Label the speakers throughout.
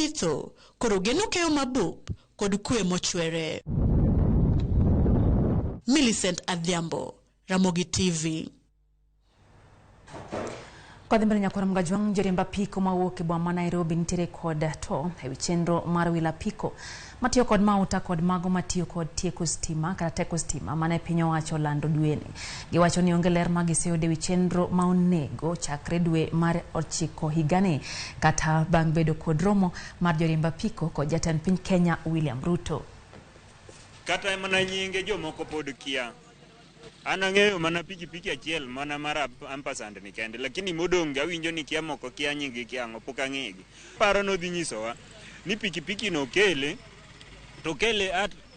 Speaker 1: pitho, koro geno keyo mabup kod kwe mochwere. Millicent Adhiambo, Ramogi TV.
Speaker 2: Kodhimbele nyakora mgajwang joriemb apiko mawuok e boma Nairobi nitiere kod to ewi chenro mar wilo apiko matiyo kod mauta kod mago matiyo kod tieko stima kata teko stima mane piny owacho lando dweni. Giwacho ni onge ler magiseyudo ewi chenro ma onego chakre dwe mar 9 higani kata bang' bedo kod romo mar joriemb apiko kod jatend piny Kenya William Ruto.
Speaker 3: Kata mana nyinge jomoko pod kia. Anang'eyo mana pikipiki achiel mana mar ampasand ni kende, lakini modong awinjo ni kia moko kia nyingi kia ang'o pok ang'egi. Paro no dhi nyisowa ni pikipiki no kele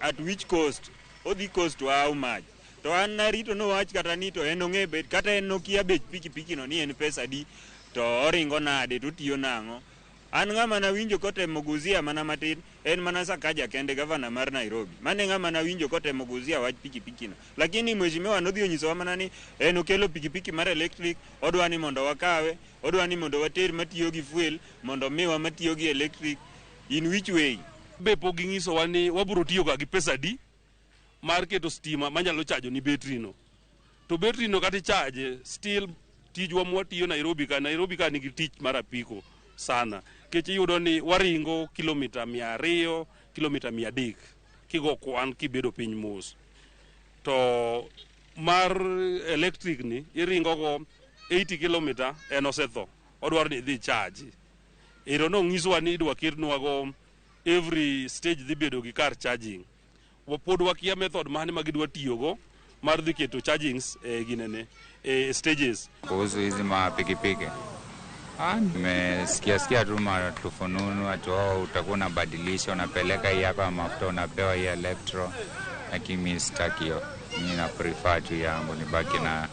Speaker 3: at which cost? Odhi cost to how much? To an narito no wach kata ni to en ong'e bet kata en nokia bech pikipiki no ni en pesa di to oringo nade to tiyo nang'o. An ng'ama na winjo kotemo guzia mana matin en mana Sakaja kende gavana mar Nairobi. Mane ng'ama na winjo kotemo guzia wach pikipiki no. Lakini mheshimiwa nodhi onyisowa mana ni en okelo pikipiki mar electric, odwani mondo wakawe, odwani mondo water matiyo gi fuel, mondo miwa matiyo gi electric. In which way?
Speaker 4: Be pogi nyisowa ni wabiro tiyo gi pesa di mar keto stima manyalo chajo ni betri no. To betri no kati chaje still tijwa mwatiyo Nairobi ka nigi tich mar apiko sana. Keche yudo ni waringo kilomita 200, kilomita 300 kigo kwan kibedo piny mos. To mar electric ni iringo go 80 kilomita en osetho. Odwaro ni dhi charge. Ero no ngiswa ni idwa kirnwa go every stage dhi bedo gi car charging. Wapod wakia method mane magidwa tiyo go mar dhi keto chargings ginene stages.
Speaker 5: Kuhusu hizi mapikipiki nimesikia tu matufununu ati utakuwa unabadilisha, unapeleka hii hapa mafuta unapewa hii electro, lakini mimi sitaki hiyo. Mimi na prefer tu yangu nibaki na